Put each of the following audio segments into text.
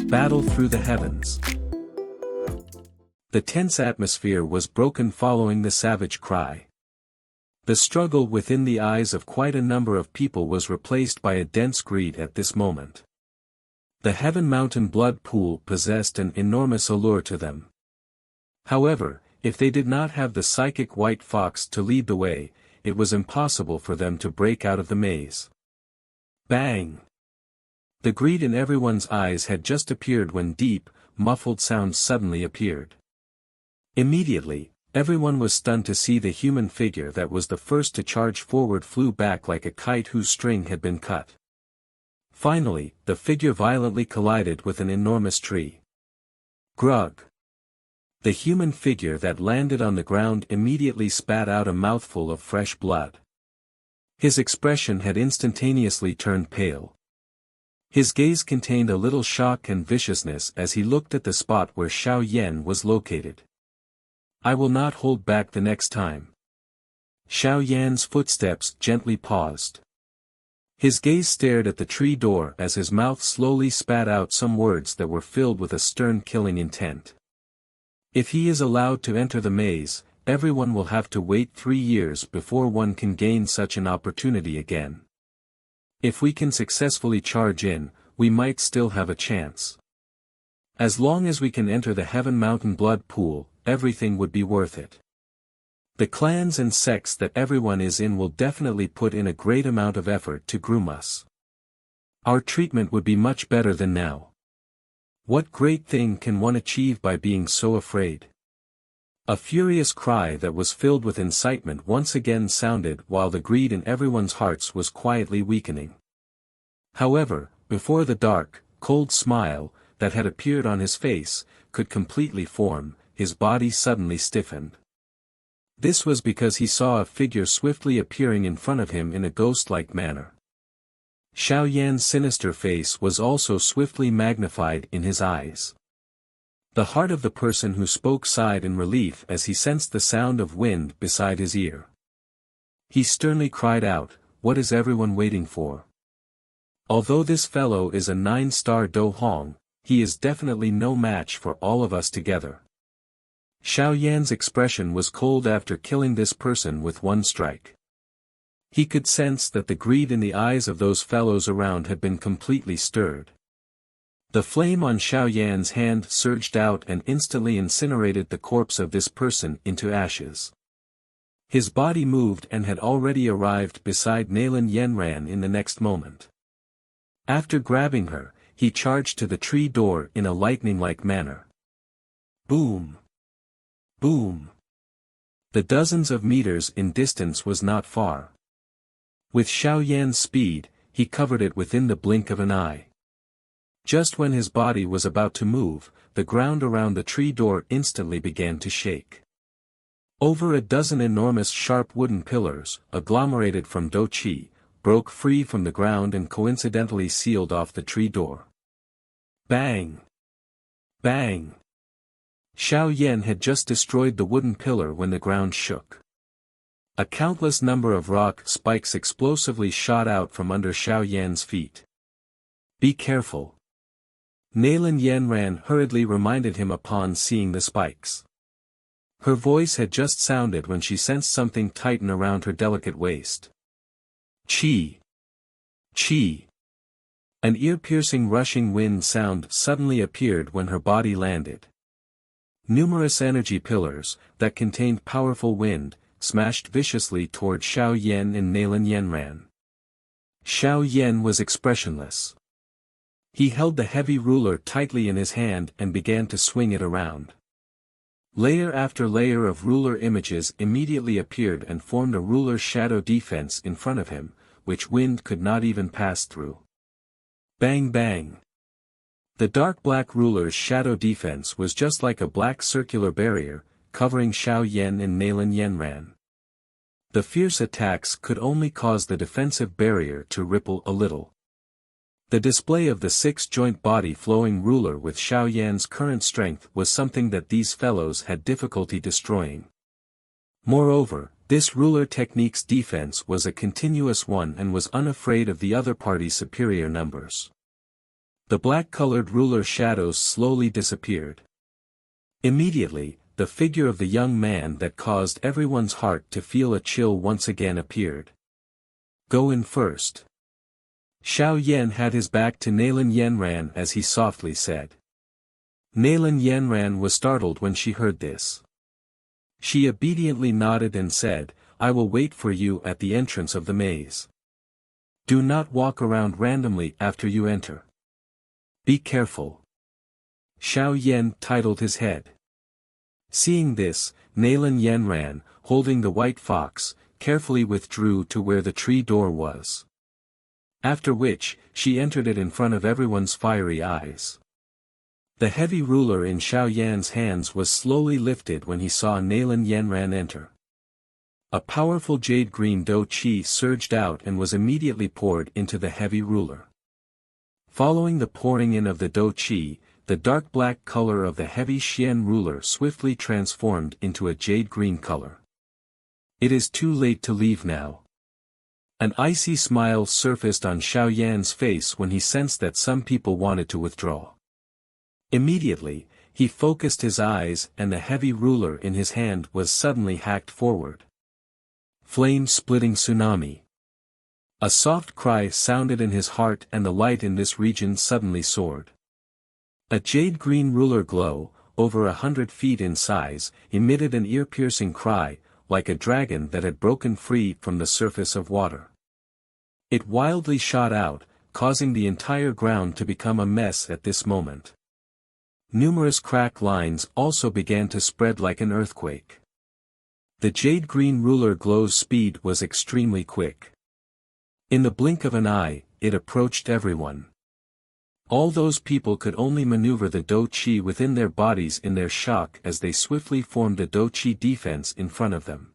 Battle through the heavens. The tense atmosphere was broken following the savage cry. The struggle within the eyes of quite a number of people was replaced by a dense greed at this moment. The Heaven Mountain blood pool possessed an enormous allure to them. However, if they did not have the psychic white fox to lead the way, it was impossible for them to break out of the maze. Bang! The greed in everyone's eyes had just appeared when deep, muffled sounds suddenly appeared. Immediately, everyone was stunned to see the human figure that was the first to charge forward flew back like a kite whose string had been cut. Finally, the figure violently collided with an enormous tree. Grug! The human figure that landed on the ground immediately spat out a mouthful of fresh blood. His expression had instantaneously turned pale. His gaze contained a little shock and viciousness as he looked at the spot where Xiao Yan was located. "I will not hold back the next time." Xiao Yan's footsteps gently paused. His gaze stared at the tree door as his mouth slowly spat out some words that were filled with a stern killing intent. "If he is allowed to enter the maze, everyone will have to wait 3 years before one can gain such an opportunity again. If we can successfully charge in, we might still have a chance. As long as we can enter the Heaven Mountain blood pool, everything would be worth it. The clans and sects that everyone is in will definitely put in a great amount of effort to groom us. Our treatment would be much better than now. What great thing can one achieve by being so afraid?" A furious cry that was filled with incitement once again sounded while the greed in everyone's hearts was quietly weakening. However, before the dark, cold smile, that had appeared on his face, could completely form, his body suddenly stiffened. This was because he saw a figure swiftly appearing in front of him in a ghost-like manner. Xiao Yan's sinister face was also swiftly magnified in his eyes. The heart of the person who spoke sighed in relief as he sensed the sound of wind beside his ear. He sternly cried out, "What is everyone waiting for? Although this fellow is a 9-star Dou Hong, he is definitely no match for all of us together." Xiao Yan's expression was cold after killing this person with one strike. He could sense that the greed in the eyes of those fellows around had been completely stirred. The flame on Xiao Yan's hand surged out and instantly incinerated the corpse of this person into ashes. His body moved and had already arrived beside Nailan Yanran in the next moment. After grabbing her, he charged to the tree door in a lightning-like manner. Boom! Boom! The dozens of meters in distance was not far. With Xiao Yan's speed, he covered it within the blink of an eye. Just when his body was about to move, the ground around the tree door instantly began to shake. Over a dozen enormous sharp wooden pillars, agglomerated from Dou Qi, broke free from the ground and coincidentally sealed off the tree door. Bang! Bang! Xiao Yan had just destroyed the wooden pillar when the ground shook. A countless number of rock spikes explosively shot out from under Xiao Yan's feet. "Be careful." Nailan Yanran hurriedly reminded him upon seeing the spikes. Her voice had just sounded when she sensed something tighten around her delicate waist. Chi! Chi! An ear-piercing rushing wind sound suddenly appeared when her body landed. Numerous energy pillars, that contained powerful wind, smashed viciously toward Xiao Yan and Nailan Yanran. Xiao Yan was expressionless. He held the heavy ruler tightly in his hand and began to swing it around. Layer after layer of ruler images immediately appeared and formed a ruler shadow defense in front of him, which wind could not even pass through. Bang bang! The dark black ruler's shadow defense was just like a black circular barrier, covering Xiao Yan and Nailan Yanran. The fierce attacks could only cause the defensive barrier to ripple a little. The display of the 6-joint body flowing ruler with Xiao Yan's current strength was something that these fellows had difficulty destroying. Moreover, this ruler technique's defense was a continuous one and was unafraid of the other party's superior numbers. The black-colored ruler shadows slowly disappeared. Immediately, the figure of the young man that caused everyone's heart to feel a chill once again appeared. Go in first. Xiao Yan had his back to Nalan Yanran as he softly said. Nalan Yanran was startled when she heard this. She obediently nodded and said, I will wait for you at the entrance of the maze. Do not walk around randomly after you enter. Be careful. Xiao Yan titled his head. Seeing this, Nalan Yanran, holding the white fox, carefully withdrew to where the tree door was. After which, she entered it in front of everyone's fiery eyes. The heavy ruler in Xiao Yan's hands was slowly lifted when he saw Nalan Yanran enter. A powerful jade-green Dou Qi surged out and was immediately poured into the heavy ruler. Following the pouring in of the Dou Qi, the dark black color of the heavy Xian ruler swiftly transformed into a jade-green color. It is too late to leave now. An icy smile surfaced on Xiao Yan's face when he sensed that some people wanted to withdraw. Immediately, he focused his eyes and the heavy ruler in his hand was suddenly hacked forward. Flame-splitting tsunami. A soft cry sounded in his heart and the light in this region suddenly soared. A jade-green ruler glow, over 100 feet in size, emitted an ear-piercing cry, like a dragon that had broken free from the surface of water. It wildly shot out, causing the entire ground to become a mess at this moment. Numerous crack lines also began to spread like an earthquake. The jade-green ruler glow's speed was extremely quick. In the blink of an eye, it approached everyone. All those people could only maneuver the Dou Qi within their bodies in their shock as they swiftly formed a Dou Qi defense in front of them.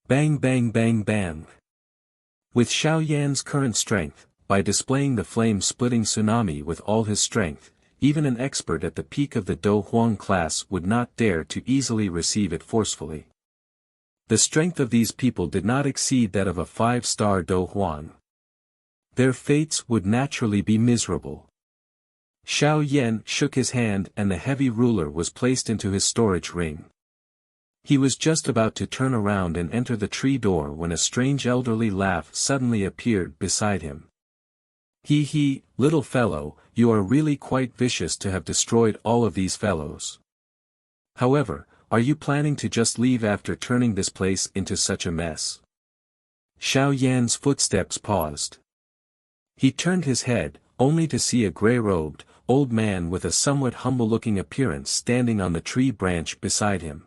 Bang bang bang bang. With Xiao Yan's current strength, by displaying the flame-splitting tsunami with all his strength, even an expert at the peak of the Dou Huang class would not dare to easily receive it forcefully. The strength of these people did not exceed that of a 5-star Dou Huang. Their fates would naturally be miserable. Xiao Yan shook his hand and the heavy ruler was placed into his storage ring. He was just about to turn around and enter the tree door when a strange elderly laugh suddenly appeared beside him. He, little fellow, you are really quite vicious to have destroyed all of these fellows. However, are you planning to just leave after turning this place into such a mess? Xiao Yan's footsteps paused. He turned his head, only to see a gray-robed, old man with a somewhat humble-looking appearance standing on the tree branch beside him.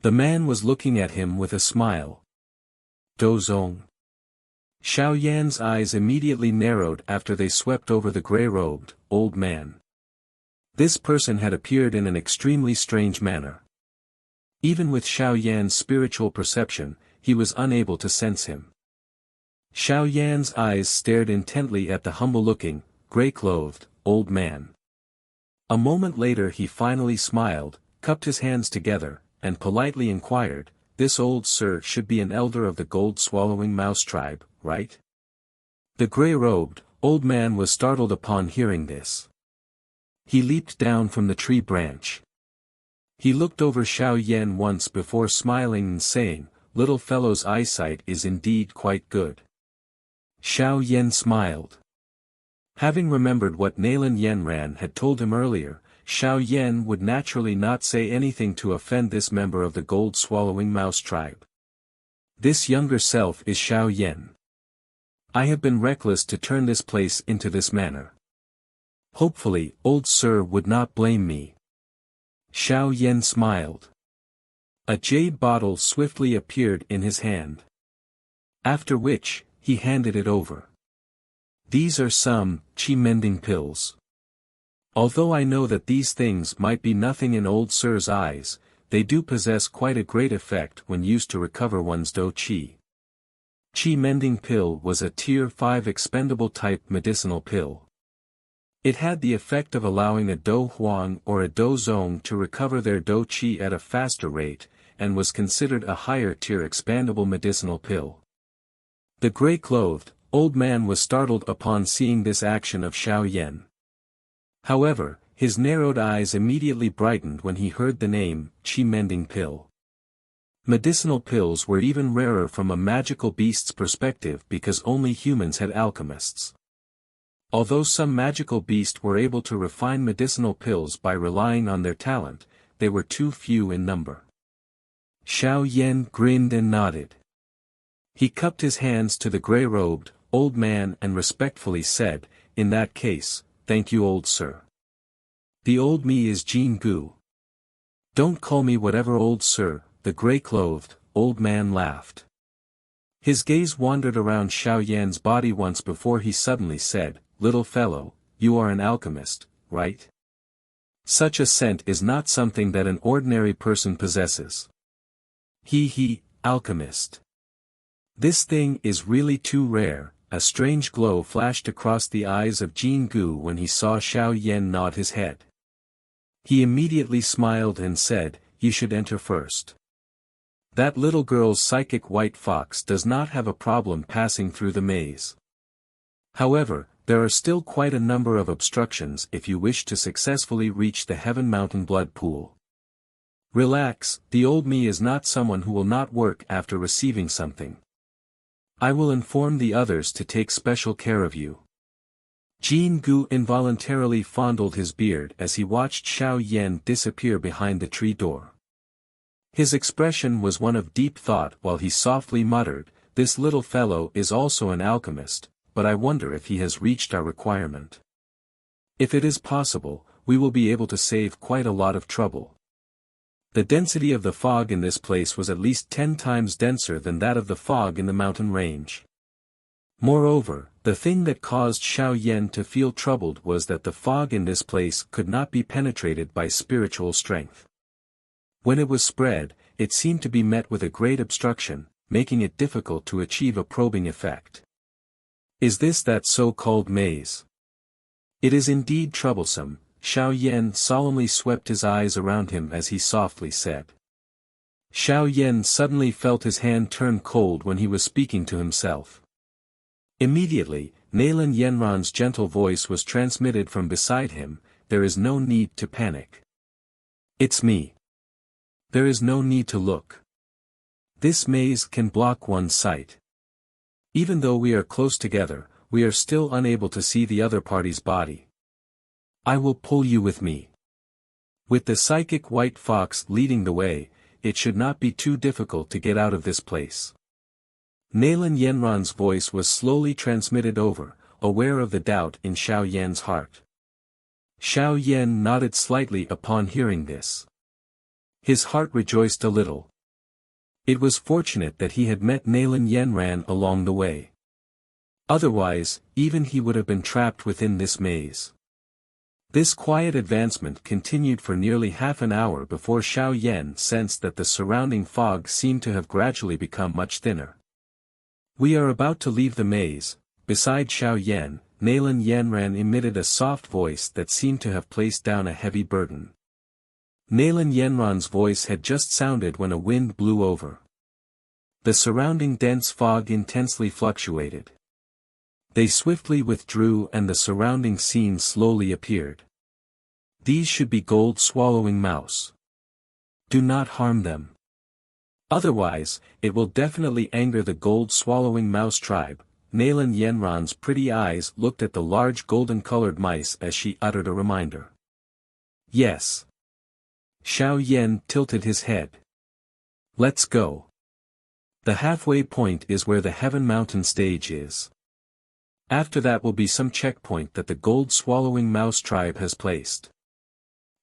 The man was looking at him with a smile. Dou Zong. Xiao Yan's eyes immediately narrowed after they swept over the gray-robed, old man. This person had appeared in an extremely strange manner. Even with Xiao Yan's spiritual perception, he was unable to sense him. Xiao Yan's eyes stared intently at the humble-looking, gray-clothed, old man. A moment later he finally smiled, cupped his hands together, and politely inquired, "This old sir should be an elder of the gold-swallowing mouse tribe, right?" The gray-robed, old man was startled upon hearing this. He leaped down from the tree branch. He looked over Xiao Yan once before smiling and saying, "Little fellow's eyesight is indeed quite good." Xiao Yan smiled. Having remembered what Nalan Yanran had told him earlier, Xiao Yan would naturally not say anything to offend this member of the gold-swallowing mouse tribe. This younger self is Xiao Yan. I have been reckless to turn this place into this manner. Hopefully, old sir would not blame me. Xiao Yan smiled. A jade bottle swiftly appeared in his hand. After which, he handed it over. These are some qi-mending pills. Although I know that these things might be nothing in old sir's eyes, they do possess quite a great effect when used to recover one's Dou Qi. Qi-mending pill was a tier 5 expendable type medicinal pill. It had the effect of allowing a Dou Huang or a Dou Zong to recover their Dou Qi at a faster rate, and was considered a higher tier expandable medicinal pill. The gray-clothed, old man was startled upon seeing this action of Xiao Yan. However, his narrowed eyes immediately brightened when he heard the name, Qi mending pill. Medicinal pills were even rarer from a magical beast's perspective because only humans had alchemists. Although some magical beasts were able to refine medicinal pills by relying on their talent, they were too few in number. Xiao Yan grinned and nodded. He cupped his hands to the gray-robed, old man and respectfully said, "In that case, thank you old sir. The old me is Jin Gu." "Don't call me whatever old sir," the gray-clothed, old man laughed. His gaze wandered around Xiao Yan's body once before he suddenly said, "Little fellow, you are an alchemist, right? Such a scent is not something that an ordinary person possesses." He, alchemist. This thing is really too rare." A strange glow flashed across the eyes of Jin Gu when he saw Xiao Yan nod his head. He immediately smiled and said, "You should enter first. That little girl's psychic white fox does not have a problem passing through the maze. However, there are still quite a number of obstructions if you wish to successfully reach the Heaven Mountain Blood Pool. Relax, the old me is not someone who will not work after receiving something. I will inform the others to take special care of you." Jin Gu involuntarily fondled his beard as he watched Xiao Yan disappear behind the tree door. His expression was one of deep thought while he softly muttered, "This little fellow is also an alchemist, but I wonder if he has reached our requirement. If it is possible, we will be able to save quite a lot of trouble." The density of the fog in this place was at least 10 times denser than that of the fog in the mountain range. Moreover, the thing that caused Xiao Yan to feel troubled was that the fog in this place could not be penetrated by spiritual strength. When it was spread, it seemed to be met with a great obstruction, making it difficult to achieve a probing effect. Is this that so-called maze? It is indeed troublesome. Xiao Yan solemnly swept his eyes around him as he softly said. Xiao Yan suddenly felt his hand turn cold when he was speaking to himself. Immediately, Nailan Yenran's gentle voice was transmitted from beside him, "There is no need to panic. It's me. There is no need to look. This maze can block one's sight. Even though we are close together, we are still unable to see the other party's body. I will pull you with me." With the psychic white fox leading the way, it should not be too difficult to get out of this place. Nailan Yenran's voice was slowly transmitted over, aware of the doubt in Xiao Yan's heart. Xiao Yan nodded slightly upon hearing this. His heart rejoiced a little. It was fortunate that he had met Nailan Yenran along the way. Otherwise, even he would have been trapped within this maze. This quiet advancement continued for nearly half an hour before Xiao Yan sensed that the surrounding fog seemed to have gradually become much thinner. "We are about to leave the maze." Beside Xiao Yan, Nailan Yanran emitted a soft voice that seemed to have placed down a heavy burden. Nailan Yenran's voice had just sounded when a wind blew over. The surrounding dense fog intensely fluctuated. They swiftly withdrew and the surrounding scene slowly appeared. "These should be gold-swallowing mouse. Do not harm them. Otherwise, it will definitely anger the gold-swallowing mouse tribe." Nailan Yenran's pretty eyes looked at the large golden-colored mice as she uttered a reminder. "Yes." Xiao Yan tilted his head. "Let's go. The halfway point is where the Heaven Mountain stage is. After that will be some checkpoint that the gold-swallowing mouse tribe has placed.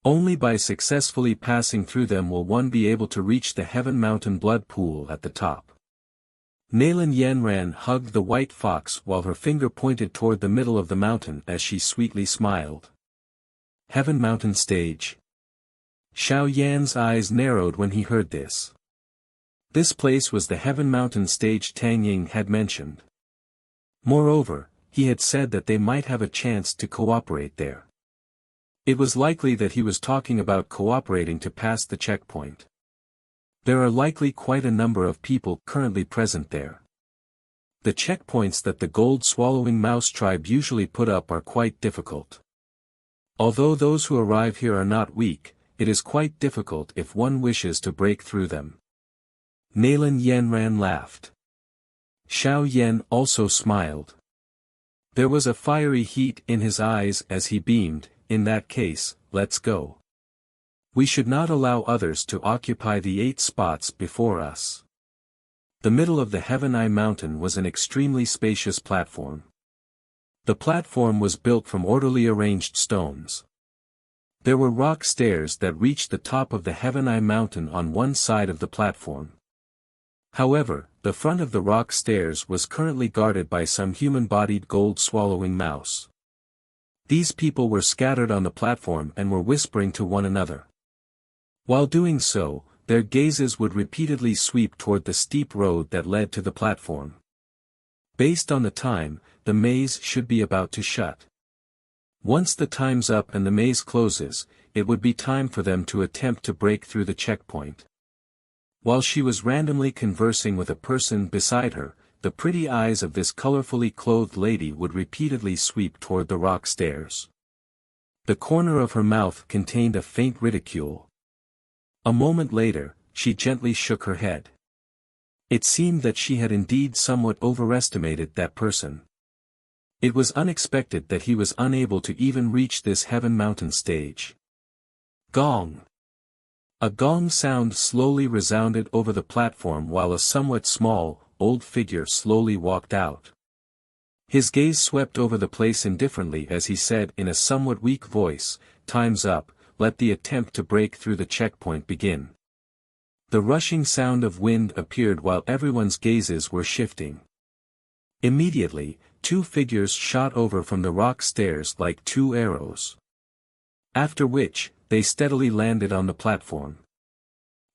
Only by successfully passing through them will one be able to reach the Heaven Mountain Blood Pool at the top." Nailan Yanran hugged the white fox while her finger pointed toward the middle of the mountain as she sweetly smiled. Heaven Mountain Stage. Xiao Yan's eyes narrowed when he heard this. This place was the Heaven Mountain Stage Tang Ying had mentioned. Moreover, he had said that they might have a chance to cooperate there. It was likely that he was talking about cooperating to pass the checkpoint. There are likely quite a number of people currently present there. The checkpoints that the gold-swallowing mouse tribe usually put up are quite difficult. Although those who arrive here are not weak, it is quite difficult if one wishes to break through them. Nailan Yanran laughed. Xiao Yan also smiled. There was a fiery heat in his eyes as he beamed. In that case, let's go. We should not allow others to occupy the 8 spots before us. The middle of the Heaven Eye Mountain was an extremely spacious platform. The platform was built from orderly arranged stones. There were rock stairs that reached the top of the Heaven Eye Mountain on one side of the platform. However, the front of the rock stairs was currently guarded by some human-bodied gold-swallowing mouse. These people were scattered on the platform and were whispering to one another. While doing so, their gazes would repeatedly sweep toward the steep road that led to the platform. Based on the time, the maze should be about to shut. Once the time's up and the maze closes, it would be time for them to attempt to break through the checkpoint. While she was randomly conversing with a person beside her, the pretty eyes of this colorfully clothed lady would repeatedly sweep toward the rock stairs. The corner of her mouth contained a faint ridicule. A moment later, she gently shook her head. It seemed that she had indeed somewhat overestimated that person. It was unexpected that he was unable to even reach this Heaven Mountain stage. Gong! A gong sound slowly resounded over the platform while a somewhat small, old figure slowly walked out. His gaze swept over the place indifferently as he said in a somewhat weak voice, "Time's up, let the attempt to break through the checkpoint begin." The rushing sound of wind appeared while everyone's gazes were shifting. Immediately, 2 figures shot over from the rock stairs like 2 arrows. After which, they steadily landed on the platform.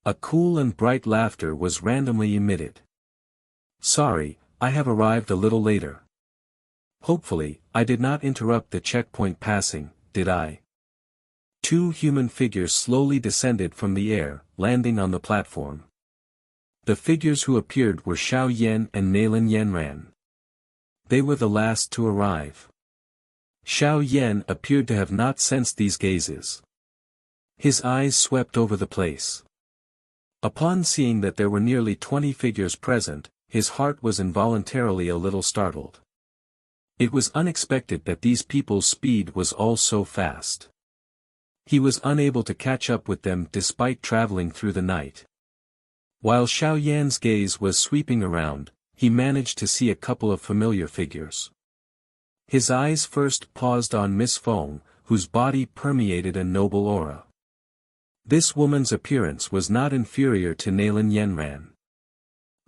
A cool and bright laughter was randomly emitted. "Sorry, I have arrived a little later. Hopefully, I did not interrupt the checkpoint passing, did I?" 2 human figures slowly descended from the air, landing on the platform. The figures who appeared were Xiao Yan and Nailan Yanran. They were the last to arrive. Xiao Yan appeared to have not sensed these gazes. His eyes swept over the place. Upon seeing that there were nearly 20 figures present, his heart was involuntarily a little startled. It was unexpected that these people's speed was all so fast. He was unable to catch up with them despite traveling through the night. While Xiao Yan's gaze was sweeping around, he managed to see a couple of familiar figures. His eyes first paused on Miss Feng, whose body permeated a noble aura. This woman's appearance was not inferior to Nailan Yanran.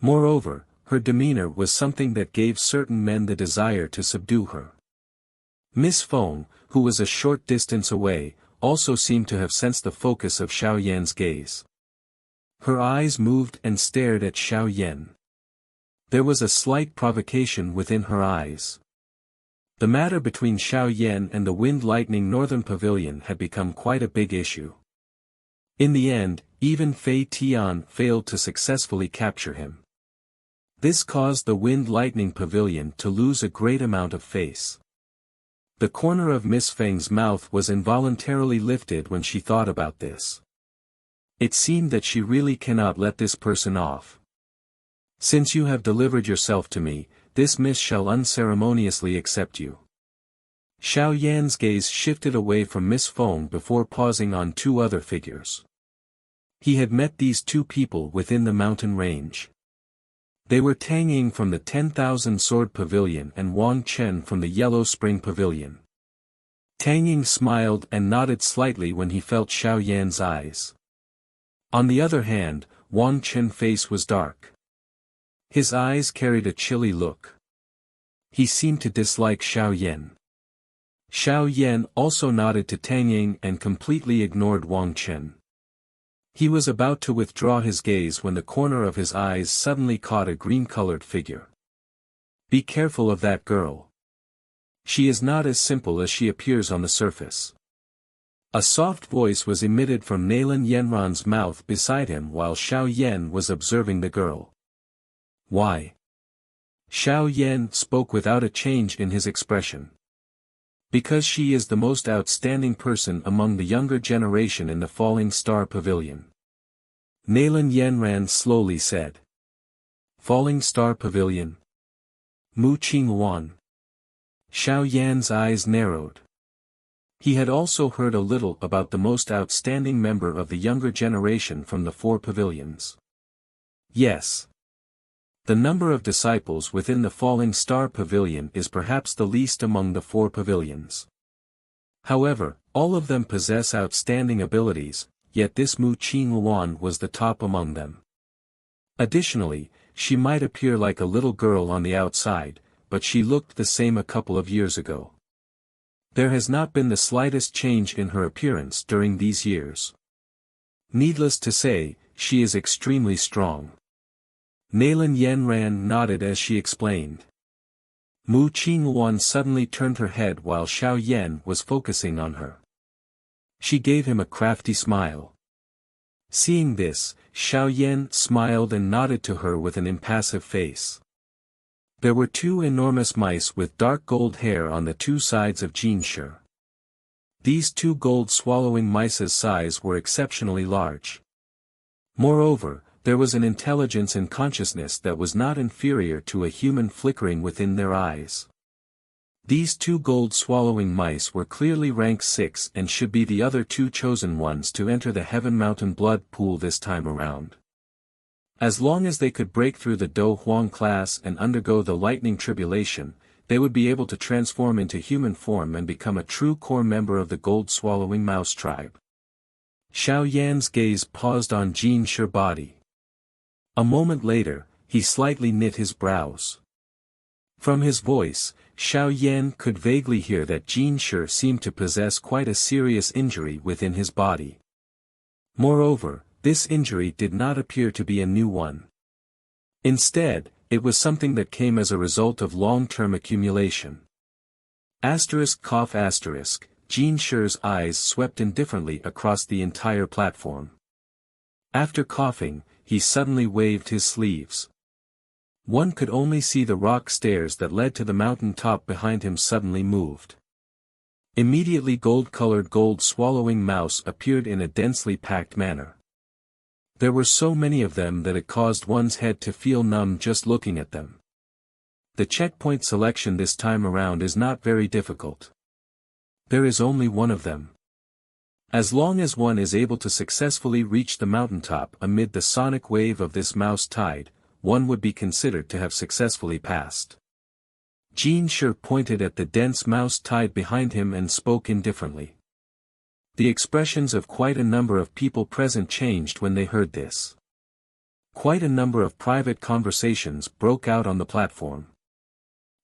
Moreover, her demeanor was something that gave certain men the desire to subdue her. Miss Feng, who was a short distance away, also seemed to have sensed the focus of Xiao Yan's gaze. Her eyes moved and stared at Xiao Yan. There was a slight provocation within her eyes. The matter between Xiao Yan and the Wind Lightning Northern Pavilion had become quite a big issue. In the end, even Fei Tian failed to successfully capture him. This caused the Wind Lightning Pavilion to lose a great amount of face. The corner of Miss Feng's mouth was involuntarily lifted when she thought about this. It seemed that she really cannot let this person off. "Since you have delivered yourself to me, this miss shall unceremoniously accept you." Xiao Yan's gaze shifted away from Miss Feng before pausing on 2 other figures. He had met these 2 people within the mountain range. They were Tang Ying from the 10,000 Sword Pavilion and Wang Chen from the Yellow Spring Pavilion. Tang Ying smiled and nodded slightly when he felt Xiao Yan's eyes. On the other hand, Wang Chen's face was dark. His eyes carried a chilly look. He seemed to dislike Xiao Yan. Xiao Yan also nodded to Tang Ying and completely ignored Wang Chen. He was about to withdraw his gaze when the corner of his eyes suddenly caught a green-colored figure. "Be careful of that girl. She is not as simple as she appears on the surface." A soft voice was emitted from Nailan Yanran's mouth beside him while Xiao Yan was observing the girl. "Why?" Xiao Yan spoke without a change in his expression. Because she is the most outstanding person among the younger generation in the Falling Star Pavilion. Nailan Yanran slowly said. Falling Star Pavilion. Mu Qingluan. Xiao Yan's eyes narrowed. He had also heard a little about the most outstanding member of the younger generation from the 4 pavilions. Yes. The number of disciples within the Falling Star Pavilion is perhaps the least among the 4 pavilions. However, all of them possess outstanding abilities, yet this Mu Qingluan was the top among them. Additionally, she might appear like a little girl on the outside, but she looked the same a couple of years ago. There has not been the slightest change in her appearance during these years. Needless to say, she is extremely strong. Nailan Yanran nodded as she explained. Mu Qingluan suddenly turned her head while Xiao Yan was focusing on her. She gave him a crafty smile. Seeing this, Xiao Yan smiled and nodded to her with an impassive face. There were 2 enormous mice with dark gold hair on the 2 sides of Jinshi. These 2 gold-swallowing mice's size were exceptionally large. Moreover, there was an intelligence and consciousness that was not inferior to a human flickering within their eyes. These 2 gold-swallowing mice were clearly rank 6 and should be the other 2 chosen ones to enter the Heaven Mountain Blood Pool this time around. As long as they could break through the Dou Huang class and undergo the Lightning Tribulation, they would be able to transform into human form and become a true core member of the gold-swallowing mouse tribe. Xiao Yan's gaze paused on Jinshi body. A moment later, he slightly knit his brows. From his voice, Xiao Yan could vaguely hear that Jinshi seemed to possess quite a serious injury within his body. Moreover, this injury did not appear to be a new one. Instead, it was something that came as a result of long-term accumulation. Jinshi's eyes swept indifferently across the entire platform. After coughing, he suddenly waved his sleeves. One could only see the rock stairs that led to the mountain top behind him suddenly moved. Immediately gold-colored gold-swallowing mouse appeared in a densely packed manner. There were so many of them that it caused one's head to feel numb just looking at them. The checkpoint selection this time around is not very difficult. There is only one of them. As long as one is able to successfully reach the mountaintop amid the sonic wave of this mouse tide, one would be considered to have successfully passed. Jinshi pointed at the dense mouse tide behind him and spoke indifferently. The expressions of quite a number of people present changed when they heard this. Quite a number of private conversations broke out on the platform.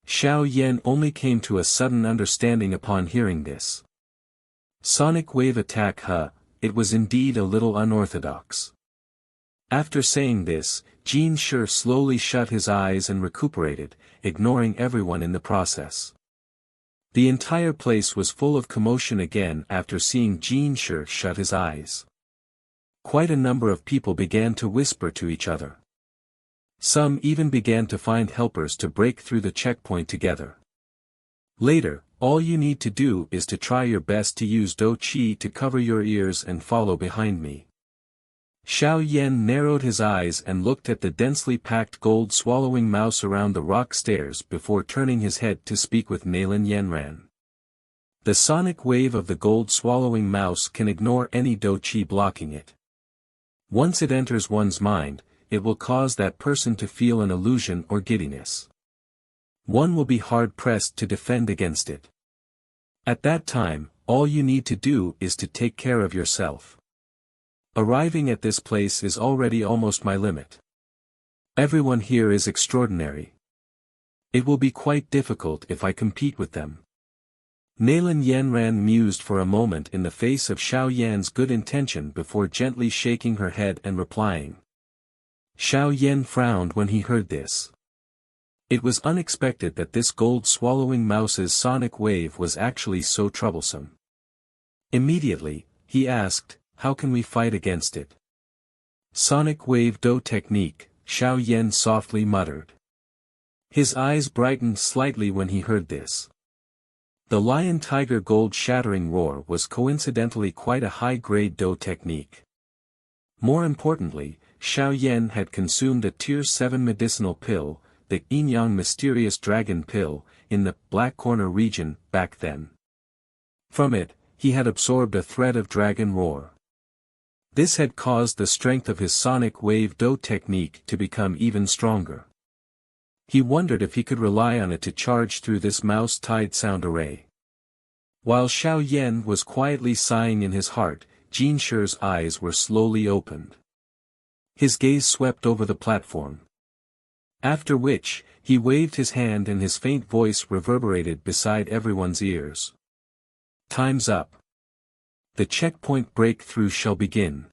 Xiao Yan only came to a sudden understanding upon hearing this. Sonic wave attack it was indeed a little unorthodox. After saying this, Jinshi slowly shut his eyes and recuperated, ignoring everyone in the process. The entire place was full of commotion again after seeing Jinshi shut his eyes. Quite a number of people began to whisper to each other. Some even began to find helpers to break through the checkpoint together. Later, all you need to do is to try your best to use Dou Qi to cover your ears and follow behind me. Xiao Yan narrowed his eyes and looked at the densely packed gold-swallowing mouse around the rock stairs before turning his head to speak with Nailan Yanran. The sonic wave of the gold-swallowing mouse can ignore any Dou Qi blocking it. Once it enters one's mind, it will cause that person to feel an illusion or giddiness. One will be hard-pressed to defend against it. At that time, all you need to do is to take care of yourself. Arriving at this place is already almost my limit. Everyone here is extraordinary. It will be quite difficult if I compete with them. Nailan Yanran mused for a moment in the face of Xiao Yan's good intention before gently shaking her head and replying. Xiao Yan frowned when he heard this. It was unexpected that this gold-swallowing mouse's sonic wave was actually so troublesome. Immediately, he asked, "How can we fight against it?" "Sonic wave Dou technique," Xiao Yan softly muttered. His eyes brightened slightly when he heard this. The lion-tiger gold-shattering roar was coincidentally quite a high-grade Dou technique. More importantly, Xiao Yan had consumed a Tier 7 medicinal pill, the Yin Yang Mysterious Dragon Pill, in the Black Corner region back then. From it, he had absorbed a thread of dragon roar. This had caused the strength of his sonic wave Dou technique to become even stronger. He wondered if he could rely on it to charge through this mouse-tied sound array. While Xiao Yan was quietly sighing in his heart, Jin Shi's eyes were slowly opened. His gaze swept over the platform. After which, he waved his hand and his faint voice reverberated beside everyone's ears. Time's up. The checkpoint breakthrough shall begin.